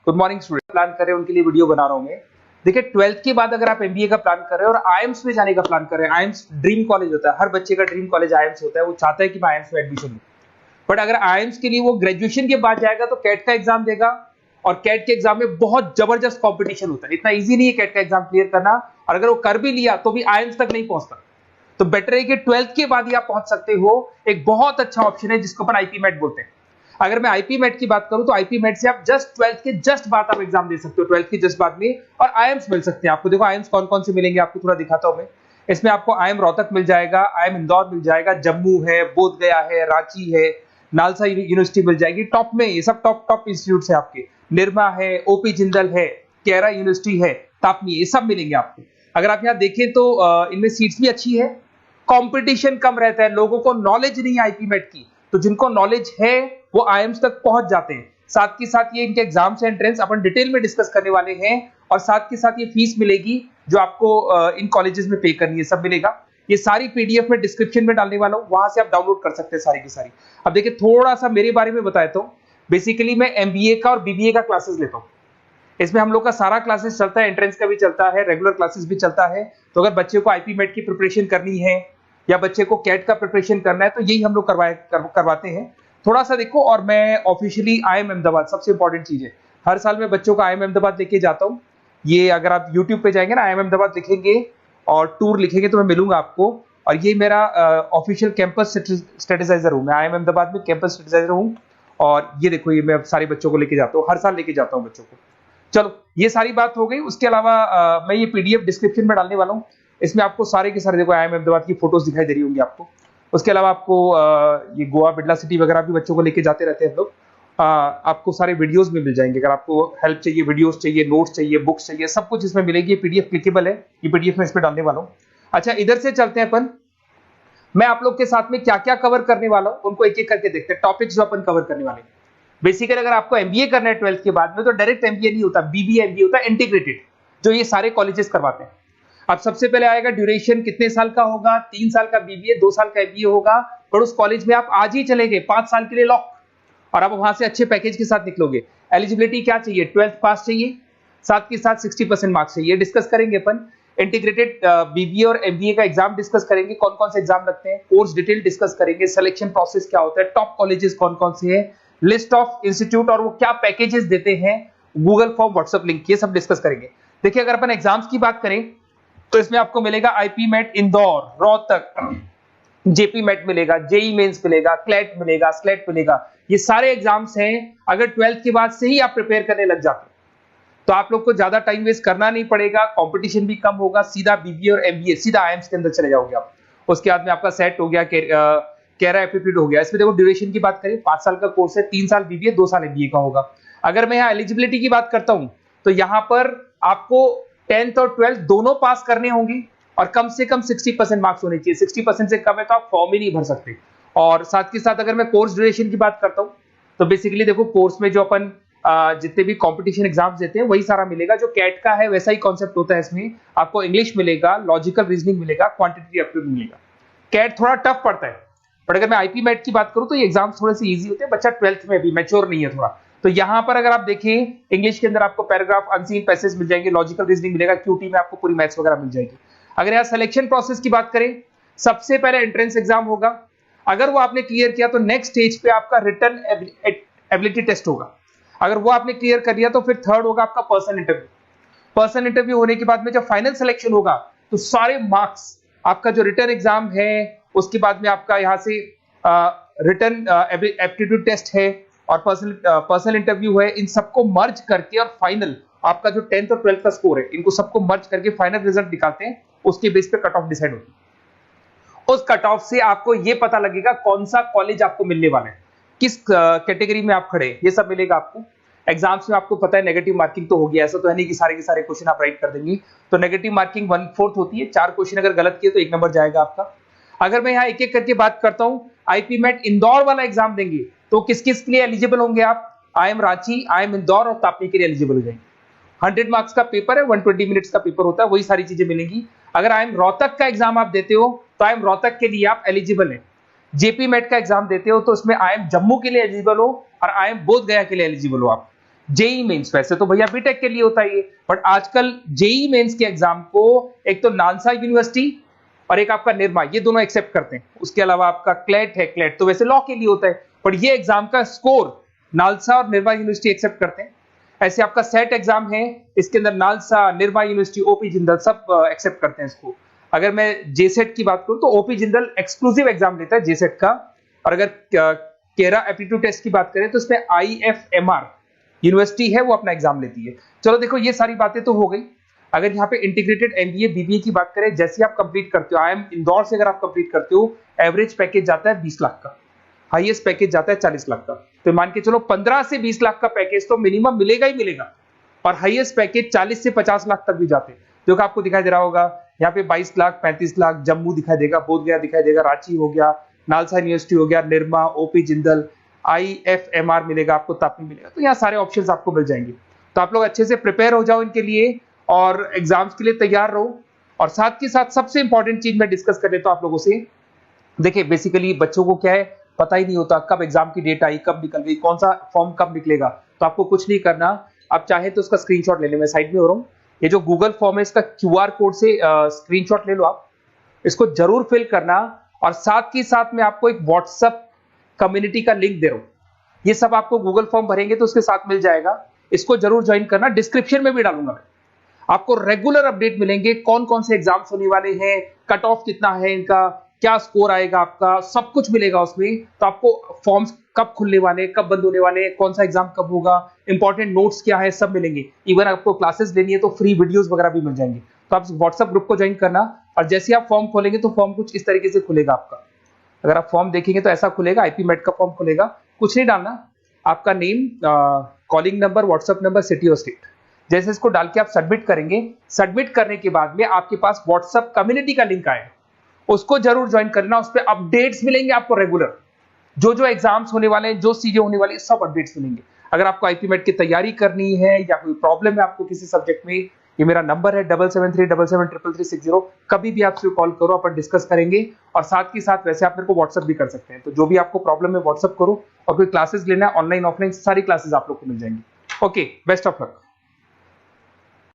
Good morning student. Plan कर रहे हैं उनके लिए वीडियो बना रहा हूं मैं। देखिए 12th के बाद अगर आप एमबीए का प्लान कर रहे हैं और आईएम्स में जाने का प्लान कर रहे हैं, आईएम्स ड्रीम कॉलेज होता है, हर बच्चे का ड्रीम कॉलेज आईएम्स होता है, वो चाहता है कि मैं आईएम्स में एडमिशन लूं। बट अगर आईएम्स के लिए वो ग्रेजुएशन के बाद जाएगा तो कैट का एग्जाम देगा और कैट के एग्जाम में बहुत जबरदस्त कंपटीशन होता है, इतना इजी नहीं है कैट का एग्जाम क्लियर करना, और अगर वो कर भी लिया तो भी आईएम्स तक नहीं पहुंचता। तो बेटर है कि 12th के बाद ही आप पहुंच सकते हो। एक बहुत अच्छा ऑप्शन है जिसको अपन आईपी मेट बोलते हैं। अगर मैं आईपी मेट की बात करूं तो आईपी मेट से आप जस्ट 12th के जस्ट बाद आप एग्जाम दे सकते हो, 12th के जस्ट बाद में, और आईएम्स मिल सकते हैं आपको। देखो आईएम्स कौन कौन से मिलेंगे आपको थोड़ा दिखाता हूं मैं। इसमें आपको आईएम रोहतक मिल जाएगा, आईएम इंदौर मिल जाएगा, जम्मू है, बोधगया है, रांची है, नालसा यूनिवर्सिटी मिल जाएगी टॉप में। ये सब टॉप इंस्टीट्यूट है आपके। निर्मा है, ओपी जिंदल है, केरा यूनिवर्सिटी है, तापनी, ये सब मिलेंगे आपको। अगर आप यहाँ देखें तो इनमें सीट्स भी अच्छी है, कंपटीशन कम रहता है, लोगों को नॉलेज नहीं है आईपी मेट की, तो जिनको नॉलेज है वो आईएम्स तक पहुंच जाते हैं। साथ के साथ ये इनके एग्जाम से एंट्रेंस अपन डिटेल में डिस्कस करने वाले हैं, और साथ के साथ ये फीस मिलेगी जो आपको इन कॉलेजेस में पे करनी है, सब मिलेगा। ये सारी पीडीएफ में डिस्क्रिप्शन में डालने वाला हूं, वहां से आप डाउनलोड कर सकते हैं सारी की सारी। अब देखिए थोड़ा सा मेरे बारे में बताया तो बेसिकली मैं एमबीए का और बीबीए का क्लासेस लेता हूं। इसमें हम लोग का सारा क्लासेस चलता है, एंट्रेंस का भी चलता है, रेगुलर क्लासेस भी चलता है। तो अगर बच्चे को आईपी मेट की प्रिपरेशन करनी है या बच्चे को कैट का प्रिपरेशन करना है तो यही हम लोग करवाते हैं। थोड़ा सा देखो, और मैं ऑफिशियली आईएम अहमदाबाद, सबसे इंपॉर्टेंट चीज है, हर साल मैं बच्चों को आईएम अहमदाबाद लेके जाता हूँ। ये अगर आप यूट्यूब पे जाएंगे ना, आईएम अहमदाबाद लिखेंगे और टूर लिखेंगे तो मैं मिलूंगा आपको। और ये मेरा ऑफिशियल कैंपस स्ट्रेटेजाइजर हूँ, मैं आईएम अहमदाबाद में कैंपस स्ट्रेटेजाइजर हूँ। और ये देखो, ये मैं सारे बच्चों को लेके जाता हूँ, हर साल लेके जाता हूँ बच्चों को। चलो ये सारी बात हो गई। उसके अलावा मैं ये पीडीएफ डिस्क्रिप्शन में डालने वाला हूँ। इसमें आपको सारे के सारे देखो आईएम अहमदाबाद की फोटोज दिखाई दे रही होंगी आपको। उसके अलावा आपको ये गोवा, बिरला सिटी वगैरह भी बच्चों को लेके जाते रहते हैं हम लोग। आपको सारे वीडियोस में मिल जाएंगे। अगर आपको हेल्प चाहिए, वीडियोस चाहिए, नोट्स चाहिए, बुक्स चाहिए, सब कुछ इसमें मिलेगी। ये पीडीएफ क्लिकेबल है, ये पीडीएफ में इसमें डालने वाला हूँ। अच्छा इधर से चलते हैं अपन, मैं आप लोग के साथ में क्या क्या कवर करने वाला हूँ उनको एक एक करके देखते हैं, टॉपिक्स जो अपन कवर करने वाले हैं। बेसिकली अगर आपको एमबीए करना है 12th के बाद में तो डायरेक्ट एमबीए नहीं होता, बीबीए एमबीए होता है, इंटीग्रेटेड, जो ये सारे कॉलेजेस करवाते हैं। अब सबसे पहले आएगा ड्यूरेशन, कितने साल का होगा, 3 साल का बीबीए, 2 साल का एमबीए होगा। पर उस कॉलेज में आप आज ही चले गए 5 साल के लिए लॉक, और आप वहां से अच्छे पैकेज के साथ निकलोगे। एलिजिबिलिटी क्या चाहिए, 12th पास चाहिए, साथ के साथ 60% मार्क्स चाहिए। डिस्कस करेंगे अपन इंटीग्रेटेड बीबीए और एमबीए का एग्जाम डिस्कस करेंगे, कौन कौन से एग्जाम लगते हैं, कोर्स डिटेल डिस्कस करेंगे, सिलेक्शन प्रोसेस क्या होता है, टॉप कॉलेजेस कौन कौन से हैं, लिस्ट ऑफ इंस्टीट्यूट और वो क्या पैकेजेस देते हैं, गूगल फॉर्म, व्हाट्सएप लिंक, ये सब डिस्कस करेंगे। देखिए अगर अपन एग्जाम्स की बात करें तो इसमें आपको मिलेगा IPMAT Indore, Rohtak, JIPMAT मिलेगा, जेई मेंस मिलेगा, क्लैट मिलेगा, स्लेट मिलेगा। ये सारे एग्जाम्स हैं। अगर 12th के बाद से ही आप प्रिपेयर करने लग जाते हैं तो आप लोग को ज्यादा टाइम वेस्ट करना नहीं पड़ेगा, कंपटीशन भी कम होगा, सीधा बीबीए और एमबीए सीधा आईएम्स के अंदर चले जाओगे आप। उसके बाद में आपका सेट हो गया, कैरा एप्टीट्यूड हो गया। इसमें देखो ड्यूरेशन की बात करें, 5 साल का कोर्स है, 3 साल बीबीए, 2 साल एमबीए का होगा। अगर मैं यहाँ एलिजिबिलिटी की बात करता हूं तो यहाँ पर आपको 10th और 12th दोनों पास करने होंगे और कम से कम 60% मार्क्स होने चाहिए। 60% से कम है तो आप फॉर्म ही नहीं भर सकते। और साथ के साथ अगर मैं कोर्स ड्यूरेशन की बात करता हूं तो बेसिकली देखो कोर्स में जो अपन जितने भी कंपटीशन एग्जाम्स देते हैं वही सारा मिलेगा, जो कैट का है वैसा ही कॉन्सेप्ट होता है। इसमें आपको इंग्लिश मिलेगा, लॉजिकल रीजनिंग मिलेगा, क्वांटिटेटिव एप्टीट्यूड मिलेगा। कैट थोड़ा टफ पड़ता है, बट अगर मैं आईपी मेट की बात करूं तो ये एग्जाम्स थोड़े से इजी होते हैं। बच्चा 12th में भी मैच्योर नहीं है थोड़ा, तो यहां पर अगर आप देखें इंग्लिश के अंदर आपको पैराग्राफ, अनसीन पैसेज मिल जाएंगे, लॉजिकल रीजनिंग मिलेगा, क्यूटी में आपको पूरी मैथ्स वगैरह मिल जाएगी। अगर यहाँ सिलेक्शन प्रोसेस की बात करें, सबसे पहले एंट्रेंस एग्जाम होगा। अगर वो आपने क्लियर किया तो नेक्स्ट स्टेज पे आपका रिटन एबिलिटी टेस्ट होगा। अगर वो आपने क्लियर कर लिया तो फिर थर्ड होगा आपका पर्सनल इंटरव्यू। पर्सनल इंटरव्यू होने के बाद में जब फाइनल सिलेक्शन होगा तो सारे मार्क्स, आपका जो रिटन एग्जाम है, उसके बाद में आपका यहाँ से रिटन एप्टीट्यूड टेस्ट है और पर्सनल इंटरव्यू है, इन सबको मर्ज करके और फाइनल आपका जो 10th और 12th का स्कोर है, इनको सबको मर्ज करके फाइनल रिजल्ट निकालते हैं। उसके बेस पे कट ऑफ डिसाइड होती है। उस कट ऑफ से आपको ये पता लगेगा कौन सा कॉलेज आपको मिलने वाला है, किस कैटेगरी में आप खड़े, ये सब मिलेगा आपको। एग्जाम्स में आपको पता है नेगेटिव मार्किंग तो होगी, ऐसा तो है नहीं कि सारे के सारे क्वेश्चन आप राइट कर देंगे। तो नेगेटिव मार्किंग 1/4 होती है, 4 क्वेश्चन अगर गलत किए तो 1 नंबर जाएगा आपका। अगर मैं यहाँ एक एक करके बात करता हूँ, आईपी मेट इंदौर वाला एग्जाम देंगे तो किस किस के लिए एलिजिबल होंगे आप, आईएम रांची, आईएम इंदौर और तापनी के लिए एलिजिबल हो जाएंगे। 100 मार्क्स का पेपर है, 120 मिनट्स का पेपर होता है, वही सारी चीजें मिलेंगी। अगर आईएम रोहतक का एग्जाम आप देते हो तो आईएम रोहतक के लिए आप एलिजिबल है। जेपी मेट का एग्जाम देते हो तो उसमें आईएम जम्मू के लिए एलिजिबल हो और आईएम बोधगया के लिए एलिजिबल हो आप। जेई मेंस, वैसे तो भैया बीटेक के लिए होता है ये, बट आजकल जेई मेंस के एग्जाम को एक तो नालसा यूनिवर्सिटी और एक आपका निर्मा, ये दोनों एक्सेप्ट करते हैं। उसके अलावा आपका क्लेट है, क्लेट तो वैसे लॉ के लिए होता है, पर ये एग्जाम का स्कोर नालसा और निर्मा यूनिवर्सिटी एक्सेप्ट करते हैं। ऐसे आपका सेट एग्जाम है, इसके अंदर NALSA, Nirma university, OP Jindal सब एक्सेप्ट करते हैं इसको। अगर मैं जेसेट की बात करूं तो ओपी जिंदल एक्सक्लूसिव एग्जाम लेता है जेसेट का, और अगर केरा एप्टीट्यूड टेस्ट की बात करें तो इसमें IFMR यूनिवर्सिटी है वो अपना एग्जाम लेती है। चलो देखो ये सारी बातें तो हो गई। अगर यहाँ पे इंटीग्रेटेड MBA BBA की बात करें, जैसे आप कंप्लीट करते हो, IIM इंदौर से अगर आप कंप्लीट करते हो, एवरेज पैकेज जाता है 20 लाख का, हाईएस्ट पैकेज जाता है 40 लाख का। तो मान के चलो 15 से 20 लाख का पैकेज तो मिनिमम मिलेगा ही मिलेगा, और हाईएस्ट पैकेज 40 से 50 लाख तक भी जाते हैं। जो कि आपको दिखाई दे रहा होगा यहाँ पे 22 लाख, 35 लाख, जम्मू दिखाई देगा, बोधगया दिखाई देगा, रांची हो गया, नालसा यूनिवर्सिटी हो गया, निर्मा, ओपी जिंदल, IFMR मिलेगा आपको, तापी मिलेगा। तो यहाँ सारे ऑप्शंस आपको मिल जाएंगे। तो आप लोग अच्छे से प्रिपेयर हो जाओ इनके लिए और एग्जाम्स के लिए तैयार रहो। और साथ के साथ सबसे इंपॉर्टेंट चीज मैं डिस्कस कर लेता हूं आप लोगों से। देखिए बेसिकली बच्चों को क्या है, पता ही नहीं होता कब एग्जाम की डेट आई, कब निकल गई, कौन सा फॉर्म कब निकलेगा। तो आपको कुछ नहीं करना, आप चाहे तो उसका स्क्रीनशॉट ले लें, मैं साइड में हो रहा हूँ। ये जो गूगल फॉर्म है इसका QR कोड से स्क्रीनशॉट ले लो आप, इसको जरूर फिल करना। और साथ ही साथ में आपको एक व्हाट्सएप कम्युनिटी का लिंक दे रहा हूं, ये सब आपको गूगल फॉर्म भरेंगे तो उसके साथ मिल जाएगा, इसको जरूर ज्वाइन करना। डिस्क्रिप्शन में भी डालूंगा मैं, आपको रेगुलर अपडेट मिलेंगे, कौन कौन से एग्जाम्स होने वाले हैं, कट ऑफ कितना है इनका, क्या स्कोर आएगा आपका, सब कुछ मिलेगा उसमें। तो आपको फॉर्म्स कब खुलने वाले, कब बंद होने वाले, कौन सा एग्जाम कब होगा, इंपॉर्टेंट नोट्स क्या है, सब मिलेंगे। इवन आपको क्लासेस लेनी है तो फ्री वीडियोस वगैरह भी मिल जाएंगे। तो आप व्हाट्सएप ग्रुप को ज्वाइन करना, और जैसे आप फॉर्म खोलेंगे तो फॉर्म कुछ इस तरीके से खुलेगा आपका। अगर आप फॉर्म देखेंगे तो ऐसा खुलेगा, IP MET का फॉर्म खुलेगा। कुछ नहीं डालना, आपका name, calling number, WhatsApp number, city और स्टेट, जैसे इसको डाल के आप सबमिट करेंगे। सबमिट करने के बाद में आपके पास व्हाट्सएप कम्युनिटी का लिंक आएगा, उसको जरूर ज्वाइन करना। उस पर अपडेट्स मिलेंगे आपको रेगुलर, जो एग्जाम्स होने वाले हैं, जो चीजें होने वाली है, सब अपडेट्स मिलेंगे। अगर आपको IP MET की तैयारी करनी है या कोई प्रॉब्लम है आपको किसी सब्जेक्ट में, ये मेरा नंबर है 7737733360, कभी भी आपसे कॉल करो, अपन डिस्कस करेंगे। और साथ ही साथ वैसे आप मेरे को व्हाट्सएप भी कर सकते हैं। तो जो भी आपको प्रॉब्लम है व्हाट्सएप करो, और कोई क्लासेस लेना है ऑनलाइन ऑफलाइन, सारी क्लासेस आप लोग को मिल जाएंगी। Okay, best of luck.